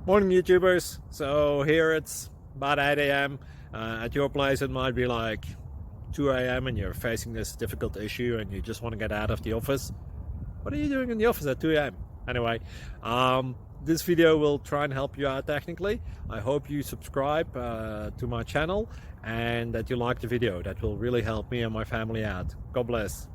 Morning, YouTubers. So here it's about 8 a.m. At your place, it might be like 2 a.m. and you're facing this difficult issue and you just want to get out of the office. What are you doing in the office at 2 a.m.? Anyway, this video will try and help you out technically. I hope you subscribe to my channel and that you like the video. That will really help me and my family out. God bless.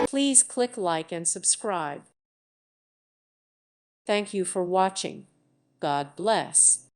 Please click like and subscribe. Thank you for watching. God bless.